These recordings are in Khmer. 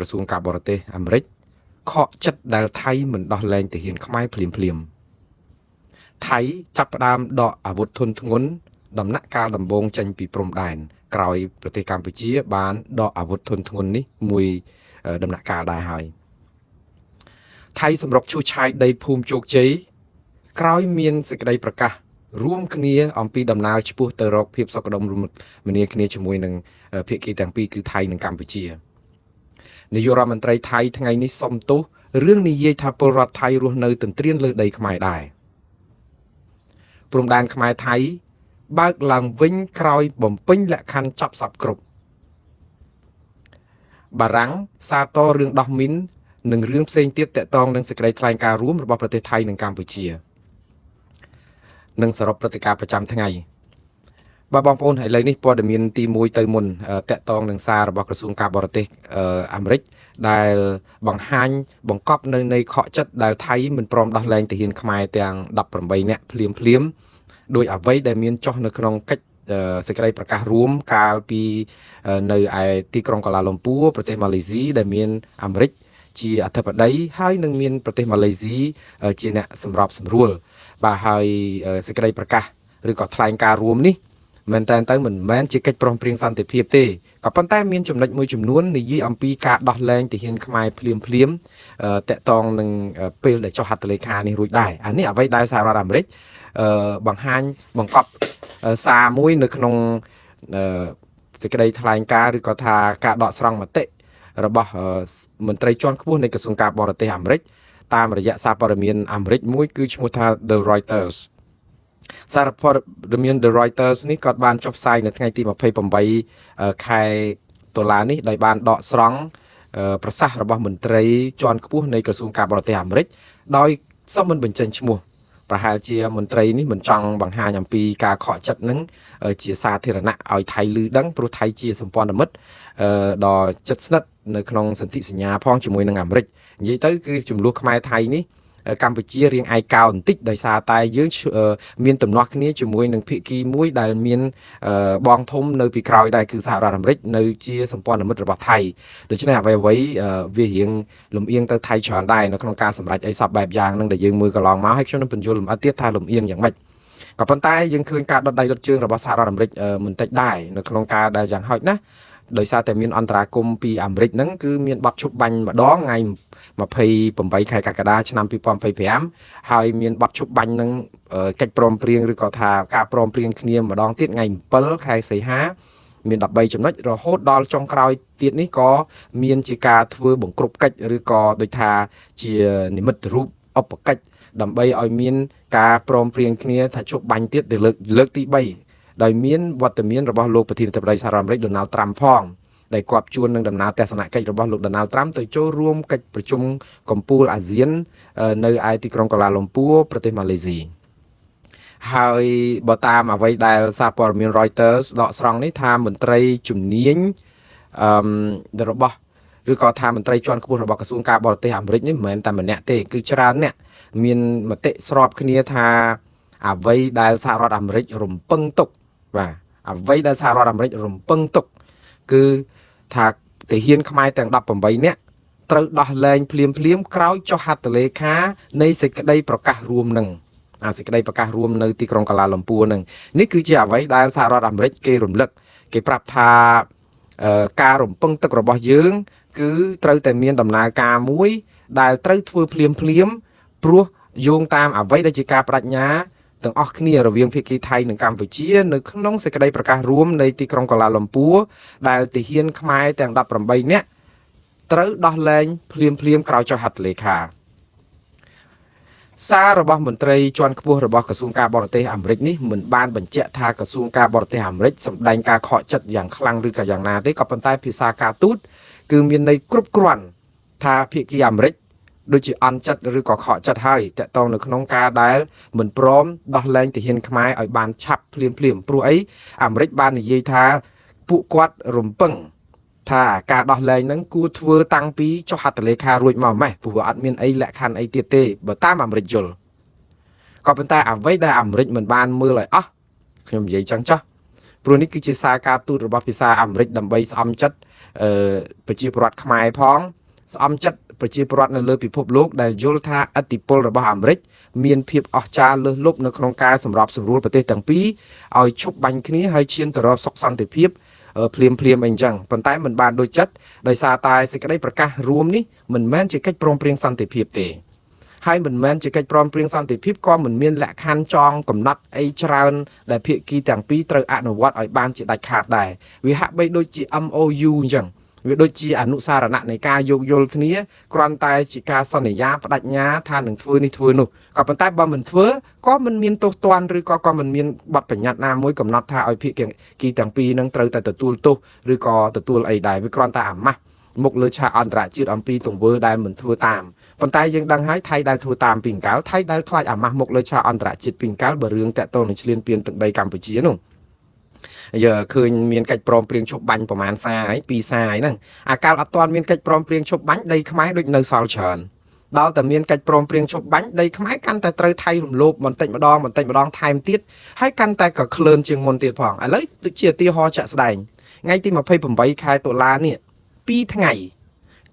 ក្រសួងការបរទេសអាមេរិកខកចិត្តដែលថៃមិនដោះលែងទាហានខ្មែរភ្លាមថៃចាប់ផ្ដើមដកអាវុធធុនធ្ងន់ដំណាក់កាលដំបូងចេញពីព្រំដែនក្រោយប្រទេសកម្ពុជាបានដកអាវុធធុនធ្ងន់នេះមួយដំណាក់កាលដែរហើយថៃសម្រុកឈូសឆាយដីភូមិជោគជ័យក្រោយមានសេចក្តីប្រកាសរួមគ្នាអំពីដំណើរឆ្ពោះទៅរកភាពសុខដុមរមនាគ្នាជាមួយនឹងភាគីទាំងពីរគឺថៃនិងកម្ពុជានាយករដ្ឋមន្ត្រីថៃថ្ងៃនេះសុំទោសរឿងនិយាយថាពលរដ្ឋថៃរស់នៅទន្ទ្រានលើដីខ្មែរដែរព្រំដែនខ្មែរថៃបើកឡើងវិញក្រោយបំពេញលក្ខខណ្ឌចាប់សពគ្រប់បារាំងសាទររឿងដោះមីននិងរឿងផ្សេងទៀតទាក់ទងនឹងសេចក្តីថ្លែងការណ៍រួមរបស់ប្រទេសថៃនិងកម្ពុជានិងសរុបព្រឹត្តិការណ៍ប្រចាំថ្ងៃបាទបងប្អូនឥឡូវនេះព័ត៌មានទី1ទៅមុនតាក់ទងនឹងសាររបស់ក្រសួងការបរទេសអាមេរិកដែលបង្ហាញបង្កប់នៅនៃខកចិត្តដែលថៃមិនព្រមដោះលែងទាហានខ្មែរទាំង18នាក់ភ្លាមដោយអ្វីដែលមានចុះនៅក្នុងកិច្ចសេចក្តីប្រកាសរួមកាលពីនៅឯទីក្រុងកូឡាឡុំពួរប្រទេសម៉ាឡេស៊ីដែលមានអាមេរិកជាអធិបតីហើយនឹងមានប្រទេសម៉ាឡេស៊ីជាអ្នកសម្របសម្រួលបាទហើយសេចក្តីប្រកាសឬក៏ថ្លែងការណ៍រួមនេះមែនតើទៅមិនមែនជាកិច្ចព្រមព្រៀងសន្តិភាពទេក៏ប៉ុន្តែមានចំណុចមួយចំនួននិយាយអំពីការដោះលែងទាហានខ្មែរភ្លាមតាក់ទងនឹងពេលដែលចុះហត្ថលេខានេះរួចដែរអានេះអ្វីដែលសហរដ្ឋអាមេរិកបង្ហាញបង្កប់សារមួយនៅក្នុងសេចក្តីថ្លែងការណ៍ឬក៏ថាការដកស្រង់មតិរបស់មន្ត្រីជាន់ខ្ពស់នៃក្រសួងការបរទេសអាមេរិកតាមរយៈសារព័ត៌មានអាមេរិកមួយគឺឈ្មោះថា The Reuters សារព័ត៌មាន The Reuters នេះក៏បានចុះផ្សាយនៅថ្ងៃទី28ខែតុលានេះដោយបានដកស្រង់ប្រសាសន៍របស់មន្ត្រីជាន់ខ្ពស់នៃក្រសួងការបរទេសអាមេរិកដោយសុំមិនបញ្ចេញឈ្មោះប្រហែលជាមន្ត្រីនេះមិនចង់បង្ហាញអំពីការខកចិត្តនឹងជាសាធារណៈឲ្យថៃឮដឹងព្រោះថៃជាសម្ព័ន្ធមិត្តដ៏ជិតស្និទ្ធនៅក្នុងសន្ធិសញ្ញាផងជាមួយនឹងអាមេរិកនិយាយទៅគឺចំនួនខ្មែរថៃនេះកម្ពុជារៀងឯកោបន្តិចដោយសារតែយើងមានទំនាស់គ្នាជាមួយនឹងភាគីមួយដែលមានបងធំនៅពីក្រោយដែរគឺសហរដ្ឋអាមេរិកនៅជាសម្ព័ន្ធមិត្តរបស់ថៃដូច្នេះអ្វីវារៀងលំអៀងទៅថៃច្រើនដែរនៅក្នុងការសម្រេចអីសពបែបយ៉ាងនឹងដែលយើងមើលកន្លងមកហើយខ្ញុំនឹងបញ្យល់លម្អិតទៀតថាលំអៀងយ៉ាងម៉េចក៏ប៉ុន្តែយើងឃើញការដុតដៃដុតជើងរបស់សហរដ្ឋអាមេរិកមិនតិចដែរនៅក្នុងការដែលយ៉ាងហោចណាស់ដោយសារតែមានអន្តរាគមពីអាមេរិកហ្នឹងគឺមានបទឈប់បាញ់ម្ដងថ្ងៃ28ខែកក្កដាឆ្នាំ2025ហើយមានបទឈប់បាញ់នឹងកិច្ចព្រមព្រៀងឬក៏ថាការព្រមព្រៀងគ្នាម្ដងទៀតថ្ងៃ7ខែសីហាមាន13ចំណុចរហូតដល់ចុងក្រោយទៀតនេះក៏មានជាការធ្វើបង្ក្រប់កិច្ចឬក៏ដូចថាជានិមិត្តរូបឧបកិច្ចដើម្បីឲ្យមានការព្រមព្រៀងគ្នាថាឈប់បាញ់ទៀតទៅលើកទី3ដោយមានវត្តមានរបស់លោកប្រធានាធិបតីសហរដ្ឋអាមេរិក Donald Trump ផងដែលគាប់ជួននឹងដំណើរទស្សនកិច្ចរបស់លោក Donald Trump ទៅចូលរួមកិច្ចប្រជុំកំពូលអាស៊ាននៅឯទីក្រុងកូឡាឡុំពួរប្រទេសម៉ាឡេស៊ីហើយបើតាមអ្វីដែលសារព័ត៌មាន Reuters ដកស្រង់នេះថាមន្ត្រីជំនាញរបស់ឬក៏ថាមន្ត្រីជាន់ខ្ពស់របស់ក្រសួងការបរទេសអាមេរិកនេះមិនមែនតែម្នាក់ទេគឺច្រើនអ្នកមានមតិស្របគ្នាថាអ្វីដែលសហរដ្ឋអាមេរិករំពឹងទុកបាទអ្វីដែលសហរដ្ឋអាមេរិករំពឹងទុកគឺថាទាហានខ្មែរទាំង18នាក់ត្រូវដោះលែងភ្លាមក្រោយចុះហត្ថលេខានៃសេចក្តីប្រកាសរួមនឹងសេចក្តីប្រកាសរួមនៅទីក្រុងកូឡាឡុំពួរនឹងនេះគឺជាអ្វីដែលសហរដ្ឋអាមេរិកគេរំលឹកគេប្រាប់ថាការរំពឹងទុករបស់យើងគឺត្រូវតែមានដំណើរការមួយដែលត្រូវធ្វើភ្លាមព្រោះយោងតាមអ្វីដែលជាការបដិញ្ញាទាំងអស់គ្នារវាងភាគីថៃនិងកម្ពុជានៅក្នុងសេចក្តីប្រកាសរួមនៃទីក្រុងកូឡាឡុំពួរដែលទាហានខ្មែរទាំង18នាក់ត្រូវដោះលែងភ្លាមក្រោយចុះហត្ថលេខាសាររបស់មន្ត្រីជាន់ខ្ពស់របស់ក្រសួងការបរទេសអាមេរិកនេះមិនបានបញ្ជាក់ថាក្រសួងការបរទេសអាមេរិកសម្ដែងការខកចិត្តយ៉ាងខ្លាំងឬក៏យ៉ាងណាទេក៏ប៉ុន្តែភាសាការទូតគឺមានន័យគ្រប់គ្រាន់ថាភាគីអាមេរិកដូចជាអន់ចិត្តឬក៏ខកចិត្តហើយតកតងនៅក្នុងការដែលមិនព្រមដោះលែងទាហានខ្មែរឲ្យបានឆាប់ភ្លាមព្រោះអីអាមេរិកបាននិយាយថាពួកគាត់រំពឹងថាការដោះលែងហ្នឹងគួរធ្វើតាំងពីចុះហត្ថលេខារួចមកម៉េះព្រោះអត់មានអីលក្ខខណ្ឌអីទៀតទេបើតាមអាមេរិកយល់ក៏ប៉ុន្តែអ្វីដែលអាមេរិកមិនបានមើលឲ្យអស់ខ្ញុំនិយាយចឹងចុះ ព្រោះនេះគឺជាសារការទូតរបស់ភាសាអាមេរិកដើម្បីស្អំចិត្តប្រជាពលរដ្ឋខ្មែរផងស្អំចិត្តប្រជាពលរដ្ឋនៅលើពិភពលោកដែលយល់ថាឥទ្ធិពលរបស់អាមេរិកមានភាពអស្ចារ្យលើសលប់នៅក្នុងការសម្របសម្រួលប្រទេសទាំងពីរឲ្យឈប់បាញ់គ្នាហើយឈានទៅរកសុខសន្តិភាពភ្លាមអីចឹងប៉ុន្តែមិនបានដូចចិត្តដោយសារតែសេចក្តីប្រកាសរួមនេះមិនមែនជាកិច្ចព្រមព្រៀងសន្តិភាពទេហើយមិនមែនជាកិច្ចព្រមព្រៀងសន្តិភាពក៏មិនមានលក្ខខណ្ឌចងកំណត់អីច្រើនដែលភាគីទាំងពីរត្រូវអនុវត្តឲ្យបានជាដាច់ខាតដែរវាហាក់បីដូចជា MOU អញ្ចឹងវាដូចជាអនុសារណៈនៃការយោគយល់គ្នាគ្រាន់តែជាការសន្យាបដិញ្ញាថានឹងធ្វើនេះធ្វើនោះក៏ប៉ុន្តែបើមិនធ្វើក៏មិនមានទោសទណ្ឌឬក៏មិនមានបទបញ្ញត្តិណាមួយកំណត់ថាឲ្យភាគីទាំងពីរនឹងត្រូវតែទទួលទោសឬក៏ទទួលអីដែរវាគ្រាន់តែអាម៉ាស់មុខលើឆាកអន្តរជាតិអំពីទង្វើដែលមិនធ្វើតាមប៉ុន្តែយើងដឹងហើយថៃដែលធ្វើតាមពីអង្កលថៃដែលខ្លាចអាម៉ាស់មុខលើឆាកអន្តរជាតិពីអង្កលបើរឿងតាក់ទងនឹងឈ្លានពានទឹកដីកម្ពុជានោះឃើញមានកិច្ចព្រមព្រៀងឈប់បាញ់ប្រហែលសារហើយ2សារហ្នឹងអាកាលអត់ទាន់មានកិច្ចព្រមព្រៀងឈប់បាញ់ដីខ្មែរដូចនៅសល់ច្រើនដល់តែមានកិច្ចព្រមព្រៀងឈប់បាញ់ដីខ្មែរកាន់តែត្រូវថៃរំលោភបន្តិចម្ដងថែមទៀតហើយកាន់តែក៏ក្លឿនជាងមុនទៀតផងឥឡូវដូចជាឧទាហរណ៍ជាក់ស្ដែងថ្ងៃទី28ខែតុលានេះ2ថ្ងៃ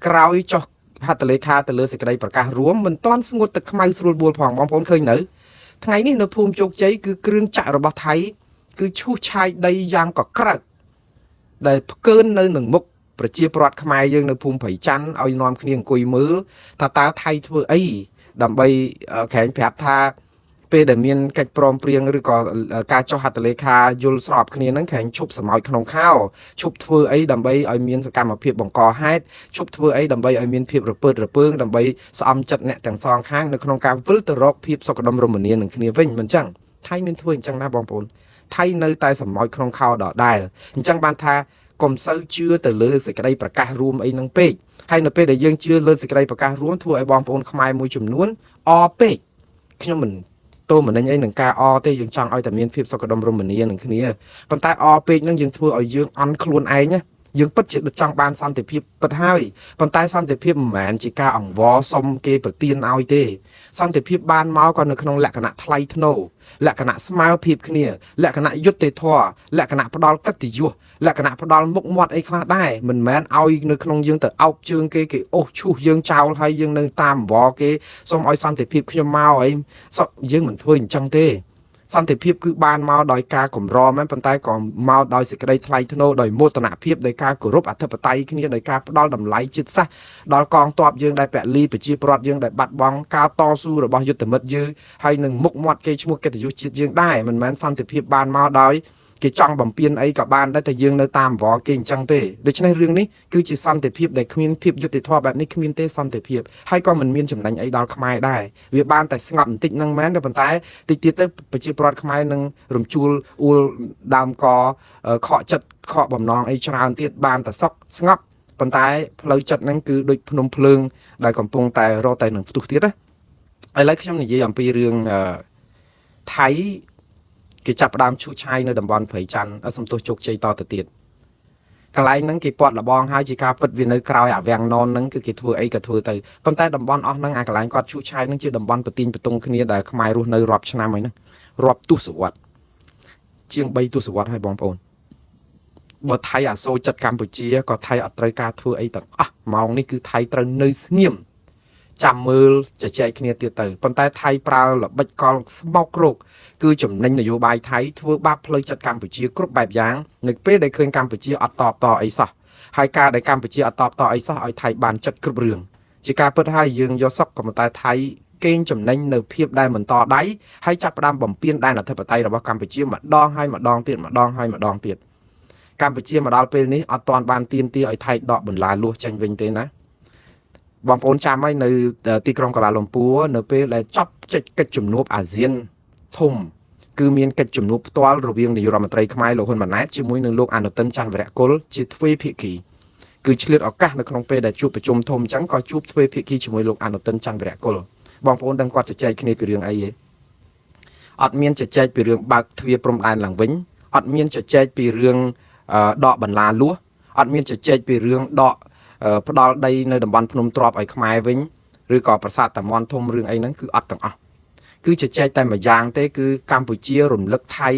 ក្រោយចុះហត្ថលេខាទៅលើសេចក្តីប្រកាសរួមមិនទាន់ស្ងួតទឹកខ្មៅស្រួលបួលផងបងប្អូនឃើញនៅថ្ងៃនេះនៅភូមិជោគជ័យគឺគ្រឿងចាក់របស់ថៃគឺឈូសឆាយដីយ៉ាងកក្រើកដែលផ្កើននៅនឹងមុខប្រជាពលរដ្ឋខ្មែរយើងនៅភូមិព្រៃច័ន្ទឲ្យនាំគ្នាអង្គុយមើលថាតើថៃធ្វើអីដើម្បីក្រែងប្រាប់ថាពេលដែលមានកិច្ចព្រមព្រៀងឬក៏ការចុះហត្ថលេខាយល់ស្របគ្នាហ្នឹងក្រែងឈប់សម្ោចក្នុងខោឈប់ធ្វើអីដើម្បីឲ្យមានសកម្មភាពបង្កហេតុឈប់ធ្វើអីដើម្បីឲ្យមានភាពរពើរពើងដើម្បីស្អំចិត្តអ្នកទាំងសងខាងនៅក្នុងការវិលទៅរកភាពសុខដុមរមនានឹងគ្នាវិញមិនអញ្ចឹងថៃមានធ្វើអញ្ចឹងណាបងប្អូនថៃនៅតែសម្ោចក្នុងខោដដែលអញ្ចឹងបានថាកុំសូវជឿទៅលើសេចក្តីប្រកាសរួមអីហ្នឹងពេកហើយនៅពេលដែលយើងជឿលើសេចក្តីប្រកាសរួមធ្វើឲ្យបងប្អូនខ្មែរមួយចំនួនអពេកខ្ញុំមិនតោមនិញអីនឹងការអទេយើងចង់ឲ្យតែមានភាពសុខដុមរមនានឹងគ្នាប៉ុន្តែអពេកហ្នឹងយើងធ្វើឲ្យយើងអន់ខ្លួនឯងណាយើងពិតជាចង់បានសន្តិភាពពិតហើយប៉ុន្តែសន្តិភាពមិនមែនជាការអង្វរសុំគេប្រទានឲ្យទេសន្តិភាពបានមកក៏នៅក្នុងលក្ខណៈថ្លៃថ្នូរលក្ខណៈស្មើភាពគ្នាលក្ខណៈយុត្តិធម៌លក្ខណៈផ្ដាល់កិត្តិយសលក្ខណៈផ្ដាល់មុខមាត់អីខ្លះដែរមិនមែនឲ្យនៅក្នុងយើងទៅអោបជើងគេអូសឈូសយើងចោលហើយយើងនៅតាមអង្វរគេសុំឲ្យសន្តិភាពខ្ញុំមកអីយើងមិនធ្វើអញ្ចឹងទេសន្តិភាពគឺបានមកដោយការកម្រមែនប៉ុន្តែក៏មកដោយសេចក្តីថ្លៃថ្នូរដោយមោទនភាពដោយការគោរពអធិបតេយ្យគ្នាដោយការផ្ដល់តម្លៃជាតិសាសន៍ដល់កងទ័ពយើងដែលពលីប្រជាពលរដ្ឋយើងដែលបាត់បង់ការតស៊ូរបស់យុទ្ធមិត្តយើងហើយនឹងមុខមាត់គេឈ្មោះកិត្តិយសជាតិយើងដែរមិនមែនសន្តិភាពបានមកដោយគេចង់បំពេញអីក៏បានដែរតែយើងនៅតាមអង្វរគេអញ្ចឹងទេដូច្នេះរឿងនេះគឺជាសន្តិភាពដែលគ្មានភាពយុត្តិធម៌បែបនេះគ្មានទេសន្តិភាពហើយក៏មិនមានចំណេញអីដល់ខ្មែរដែរវាបានតែស្ងប់បន្តិចហ្នឹងមែនតែប៉ុន្តែតិចទៀតទៅប្រជាពលរដ្ឋខ្មែរនឹងរំជួលអួលដើមកខកចិត្តខកបំណងអីច្រើនទៀតបានតែសុខស្ងប់ប៉ុន្តែផ្លូវចិត្តហ្នឹងគឺដូចភ្នំភ្លើងដែលកំពុងតែរកតែនឹងផ្ទុះទៀតណាឥឡូវខ្ញុំនិយាយអំពីរឿងថៃគេចាប់ផ្ដើមឈូសឆាយនៅតំបន់ព្រៃច័ន្ទសំទោសជោគជ័យតទៅទៀតកន្លែងហ្នឹងគេពាត់លបងហើយជាការពិតវានៅក្រោយអាវាំងណនហ្នឹងគឺគេធ្វើអីក៏ធ្វើទៅប៉ុន្តែតំបន់អស់ហ្នឹងអាកន្លែងគាត់ឈូសឆាយហ្នឹងជាតំបន់ប្រទីងបន្ទង់គ្នាដែលខ្មែររស់នៅរាប់ឆ្នាំហើយហ្នឹងរាប់ទសវត្សរ៍ជាង3ទសវត្សរ៍ហើយបងប្អូនបើថៃអាសូរចិត្តកម្ពុជាក៏ថៃអត់ត្រូវការធ្វើអីទាំងអស់ម៉ោងនេះគឺថៃត្រូវនៅស្ងៀមចាំមើលជជែកគ្នាទៀតទៅប៉ុន្តែថៃប្រើល្បិចកលស្មោករោគគឺចំណេញនយោបាយថៃធ្វើបាបផ្លូវចិត្តកម្ពុជាគ្រប់បែបយ៉ាងនៅពេលដែលឃើញកម្ពុជាអត់តបតអីសោះហើយការដែលកម្ពុជាអត់តបតអីសោះឲ្យថៃបានចិត្តគ្រប់រឿងជាការពិតហើយយើងយកសុកក៏ប៉ុន្តែថៃកេងចំណេញនៅភាពដែលមិនតដៃហើយចាប់ផ្ដើមបំពេញដែនអធិបតេយ្យរបស់កម្ពុជាម្ដងហើយម្ដងទៀតម្ដងហើយម្ដងទៀតកម្ពុជាមកដល់ពេលនេះអត់ទាន់បានទៀមទាឲ្យថៃដកបន្លាលួសចេញវិញទេណាបងប្អូនចាំហើយនៅទីក្រុងកាឡាឡុំពួរនៅពេលដែលចប់កិច្ចជំនួបអាស៊ានធំគឺមានកិច្ចជំនួបផ្ទាល់រវាងនាយករដ្ឋមន្ត្រីខ្មែរលោកហ៊ុនម៉ាណែតជាមួយនឹងលោកអនុទិនច័ន្ទវរៈគុលជាទ្វេភាគីគឺឆ្លៀតឱកាសនៅក្នុងពេលដែលជួបប្រជុំធំអញ្ចឹងក៏ជួបទ្វេភាគីជាមួយលោកអនុទិនច័ន្ទវរៈគុលបងប្អូនដឹងគាត់ជជែកគ្នាពីរឿងអីទេអត់មានជជែកពីរឿងបើកទ្វារព្រំដែនឡើងវិញអត់មានជជែកពីរឿងដកបន្លាលួសអត់មានជជែកពីរឿងដកផ្ដាល់ដីនៅតំបន់ភ្នំទ្របឲ្យខ្មែរវិញឬក៏ប្រាសាទតាមាន់ធំរឿងអីហ្នឹងគឺអត់ទាំងអស់គឺជជែកតែមួយយ៉ាងទេគឺកម្ពុជារំលឹកថៃ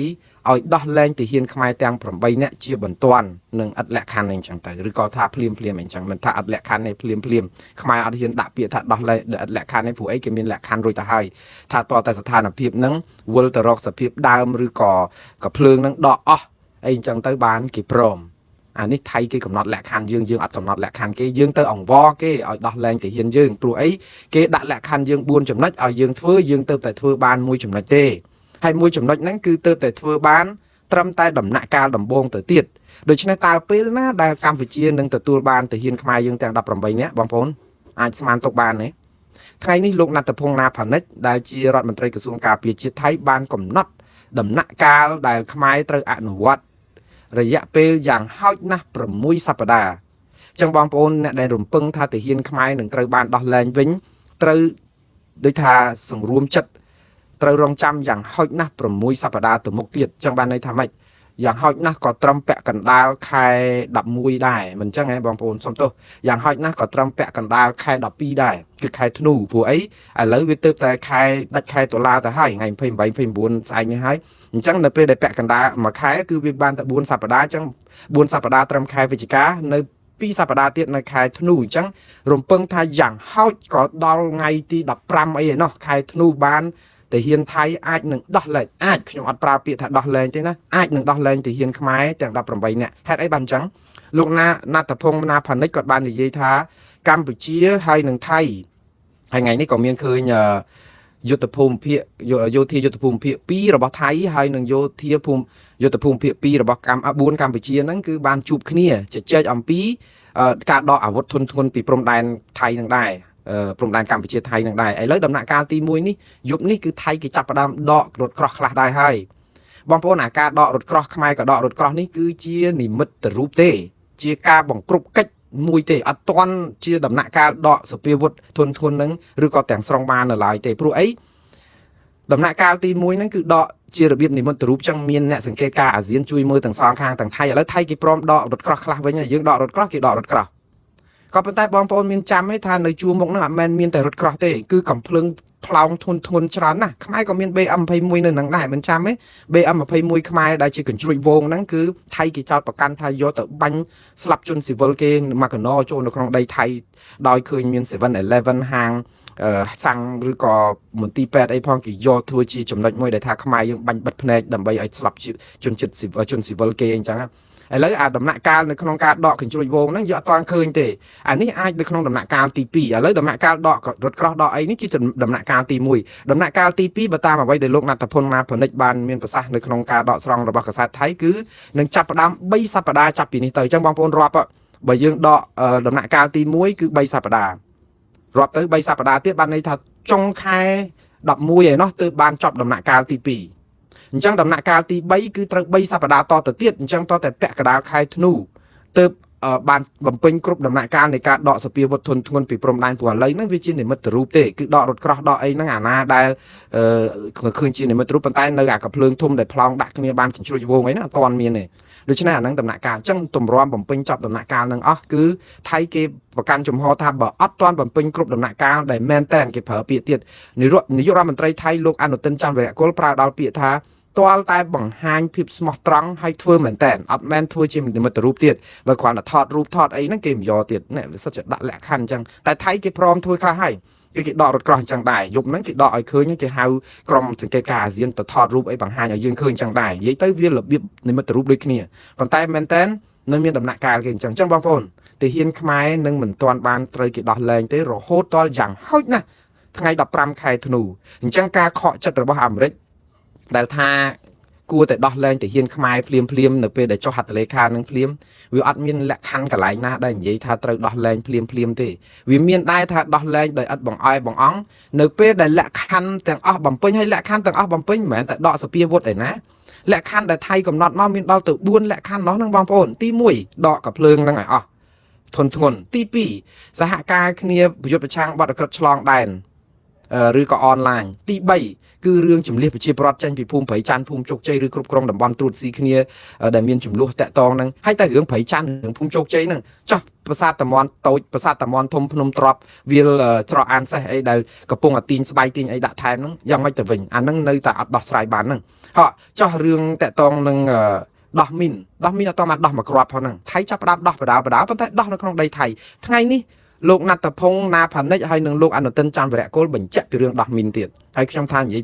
ឲ្យដោះលែងទាហានខ្មែរទាំង8នាក់ជាបន្ទាន់នឹងអត់លក្ខខណ្ឌអីចឹងទៅឬក៏ថាភ្លាមអីចឹងមិនថាអត់លក្ខខណ្ឌនេះភ្លាមខ្មែរអត់ហ៊ានដាក់ពាក្យថាដោះលែងអត់លក្ខខណ្ឌនេះព្រោះអីគេមានលក្ខខណ្ឌរួចទៅហើយថាតើតែស្ថានភាពហ្នឹងវិលទៅរកសភាពដើមឬក៏ភ្លើងហ្នឹងដកអស់អីចឹងទៅបានគេព្រមអានេះថៃគេកំណត់លក្ខខណ្ឌយើងអត់កំណត់លក្ខខណ្ឌគេយើងទៅអង្វរគេឲ្យដោះលែងទាហានយើងព្រោះអីគេដាក់លក្ខខណ្ឌយើង4ចំណុចឲ្យយើងធ្វើយើងទៅតែធ្វើបាន1ចំណុចទេហើយ1ចំណុចហ្នឹងគឺទៅតែធ្វើបានត្រឹមតែដំណាក់កាលដំបូងទៅទៀតដូច្នេះតើពេលណាដែលកម្ពុជានឹងទទួលបានទាហានខ្មែរយើងទាំង18នាក់បងប្អូនអាចស្មានទុកបានទេថ្ងៃនេះលោកណាត់តភងណាផានិចដែលជារដ្ឋមន្ត្រីក្រសួងការពារជាតិថៃបានកំណត់ដំណាក់កាលដែលខ្មែរត្រូវអនុវត្តរយៈពេលយ៉ាងហោចណាស់6សប្តាហ៍អញ្ចឹងបងប្អូនអ្នកដែលរំពឹងថាទាហានខ្មែរនឹងត្រូវបានដោះលែងវិញត្រូវដូចថាសង្រួមចិត្តត្រូវរងចាំយ៉ាងហោចណាស់6សប្តាហ៍ទៅមុខទៀតអញ្ចឹងបានន័យថាម៉េចយ៉ាងហោចណាស់ក៏ត្រឹមពាក់កណ្ដាលខែ11ដែរមិនអញ្ចឹងហ៎បងប្អូនសុំទោសយ៉ាងហោចណាស់ក៏ត្រឹមពាក់កណ្ដាលខែ12ដែរគឺខែធ្នូព្រោះអីឥឡូវវាទៅតែខែដាច់ខែតុលាទៅហើយថ្ងៃ28 29ស្អែកនេះហើយអញ្ចឹងនៅពេលដែលពាក់កណ្ដាលមួយខែគឺវាបានតែ4សប្តាហ៍អញ្ចឹង4សប្តាហ៍ត្រឹមខែវិច្ឆិកានៅ2សប្តាហ៍ទៀតនៅខែធ្នូអញ្ចឹងរំពឹងថាយ៉ាងហោចក៏ដល់ថ្ងៃទី15អីឯណោះខែធ្នូបានទាហានថៃអាចនឹងដោះលែងអាចខ្ញុំអត់ប្រើពាក្យថាដោះលែងទេណាអាចនឹងដោះលែងទាហានខ្មែរទាំង18នាក់ហេតុអីបានអញ្ចឹងលោកណាត់តភងណាផានិចគាត់បាននិយាយថាកម្ពុជាហើយនឹងថៃហើយថ្ងៃនេះក៏មានឃើញយុទ្ធភូមិភាគយោធាយុទ្ធភូមិភាគ2របស់ថៃហើយនឹងយោធាភូមិយុទ្ធភូមិភាគ2របស់4កម្ពុជាហ្នឹងគឺបានជួបគ្នាជជែកអំពីការដកអាវុធធុនធ្ងន់ពីព្រំដែនថៃនឹងដែរព្រំដែនកម្ពុជាថៃនឹងដែរឥឡូវដំណាក់កាលទី1នេះយប់នេះគឺថៃគេចាប់ផ្ដើមដករថក្រោះខ្លះដែរហើយបងប្អូនអាការដករថក្រោះខ្មែរក៏ដករថក្រោះនេះគឺជានិមិត្តរូបទេជាការបង្ក្រប់កិច្ចមួយទេអត់ទាន់ជាដំណាក់កាលដកសពាវុធធុនហ្នឹងឬក៏ទាំងស្រុងបាននៅឡើយទេព្រោះអីដំណាក់កាលទី1ហ្នឹងគឺដកជារបៀបនិមិត្តរូបចឹងមានអ្នកសង្កេតការអាស៊ានជួយមើលទាំងសងខាងទាំងថៃឥឡូវថៃគេព្រមដករថក្រោះខ្លះវិញហើយយើងដករថក្រោះគេដករថក្រោះក៏ប៉ុន្តែបងប្អូនមានចាំទេថានៅជួរមុខហ្នឹងអត់មែនមានតែរថក្រោះទេគឺកំភ្លើងផ្លោងធុនច្រើនណាស់ខ្មែរក៏មាន BM21 នៅនឹងដែរមិនចាំទេ BM21 ខ្មែរដែលជាកញ្ជ្រួចវងហ្នឹងគឺថៃគេចោទប្រកាន់ថាយកទៅបាញ់ស្លាប់ជនស៊ីវិលគេមកកណោចូលនៅក្នុងដីថៃដោយឃើញមាន 7-Eleven ហាងសាំងឬក៏មន្ទីរពេទ្យអីផងគេយកធ្វើជាចំណុចមួយដែលថាខ្មែរយើងបាញ់បិទភ្នែកដើម្បីឲ្យស្លាប់ជនជាតិជនស៊ីវិលគេអីចឹងឥឡូវអាដំណាក់កាលនៅក្នុងការដកកញ្ជ្រួចវងហ្នឹងយកអត់ទាន់ឃើញទេអានេះអាចនៅក្នុងដំណាក់កាលទី2ឥឡូវដំណាក់កាលដករថក្រោះដកអីនេះជាដំណាក់កាលទី1ដំណាក់កាលទី2បើតាមអ្វីដែលលោកណាត់តភុនណាផនិចបានមានប្រសាសន៍នៅក្នុងការដកស្រង់របស់កាសែតថៃគឺនឹងចាប់ផ្ដើម3សប្តាហ៍ចាប់ពីនេះទៅអញ្ចឹងបងប្អូនរាប់បើយើងដកដំណាក់កាលទី1គឺ3សប្តាហ៍រាប់ទៅ3សប្តាហ៍ទៀតបានន័យថាចុងខែ11ឯណោះទើបបានចប់ដំណាក់កាលទី2អញ្ចឹងដំណាក់កាលទី3គឺត្រូវ3សប្តាហ៍តទៅទៀតអញ្ចឹងតតែពាក់កណ្ដាលខែធ្នូទើបបានបំពេញគ្រប់ដំណាក់កាលនៃការដកសពាវុធធុនធ្ងន់ពីព្រំដែនព្រោះឥឡូវហ្នឹងវាជានិមិត្តរូបទេគឺដករថក្រោះដកអីហ្នឹងអាណាដែលឃើញជានិមិត្តរូបប៉ុន្តែនៅអាកភ្លើងធំដែលផ្លោងដាក់គ្នាបានកញ្ជ្រួចវងអីហ្នឹងអត់ទាន់មានទេដូច្នេះអាហ្នឹងដំណាក់កាលអញ្ចឹងទម្រាំបំពេញចប់ដំណាក់កាលហ្នឹងអស់គឺថៃគេប្រកាន់ជំហរថាបើអត់ទាន់បំពេញគ្រប់ដំណាក់កាលដែលមែនតែនគេប្រើពាក្យទៀតនាយករដ្ឋមន្ត្រីថៃលោកអនុទិនច័ន្ទវរៈគុលប្រើដល់ពាក្យថាទាល់តែបង្ហាញភាពស្មោះត្រង់ហើយធ្វើមែនតែនអត់មែនធ្វើជានិមិត្តរូបទៀតបើគ្រាន់តែថតរូបថតអីហ្នឹងគេមិនយកទៀតនេះវាសិតជាដាក់លក្ខខណ្ឌអញ្ចឹងតែថៃគេព្រមធ្វើខ្លះហើយគេដករថក្រោះអញ្ចឹងដែរយប់ហ្នឹងគេដកឲ្យឃើញគេហៅក្រុមសង្កេតការអាស៊ានទៅថតរូបអីបង្ហាញឲ្យយើងឃើញអញ្ចឹងដែរនិយាយទៅវារបៀបនិមិត្តរូបដូចគ្នាប៉ុន្តែមែនតែននៅមានដំណាក់កាលគេអញ្ចឹងបងប្អូនទាហានខ្មែរនឹងមិនទាន់បានត្រូវគេដោះលែងទេរហូតដល់យ៉ាងហោចណាស់ថ្ងៃ15ខែធ្នូអញ្ចឹងការខកចិត្តរបស់អាមេរិកដែលថាគួរតែដោះលែងទាហានខ្មែរភ្លាមនៅពេលដែលចុះហត្ថលេខានឹងភ្លាមវាអត់មានលក្ខខណ្ឌកន្លែងណាដែលនិយាយថាត្រូវដោះលែងភ្លាមទេវាមានដែរថាដោះលែងដោយឥតបង្អែបង្អង់នៅពេលដែលលក្ខខណ្ឌទាំងអស់បំពេញហើយលក្ខខណ្ឌទាំងអស់បំពេញមិនមែនតែដកសពាវុធឯណាលក្ខខណ្ឌដែលថៃកំណត់មកមានដល់ទៅ4លក្ខខណ្ឌនោះហ្នឹងបងប្អូនទី1ដកកាភ្លើងហ្នឹងឲ្យអស់ធនធ្ងន់ទី2សហការគ្នាប្រយុទ្ធប្រឆាំងបទអក្រិតឆ្លងដែន ឬក៏អនឡាញទី3គឺរឿងជំនះប្រជាប្រដ្ឋចេញពីភូមិព្រៃច័ន្ទភូមិជោគជ័យឬគ្រប់គ្រងតំបន់ត្រួតស៊ីគ្នាដែលមានចំនួនតាក់តងហ្នឹងហើយតែរឿងព្រៃច័ន្ទរឿងភូមិជោគជ័យហ្នឹងចោះប្រាសាទតាមាន់តូចប្រាសាទតាមាន់ធំភ្នំទ្របវាលច្រកអានសេះអីដែលកំពុងតែទាញស្បៃទាញអីដាក់ថែមហ្នឹងយ៉ាងម៉េចទៅវិញអាហ្នឹងនៅតែអត់ដោះស្រាយបានហ្នឹងចោះរឿងតាក់តងនឹងដោះមីនអត់តមកដោះមកគ្រាប់ផងហ្នឹងថៃចាប់ផ្ដើមដោះបដាប៉ុន្តែដោះនៅក្នុងដីថៃថ្ងៃនេះលោកណាត់តភងណាផានិចហើយនឹងលោកអនុទិនច័ន្ទវរៈគោលបញ្ជាក់ពីរឿងដោះមីនទៀតហើយខ្ញុំថានិយាយ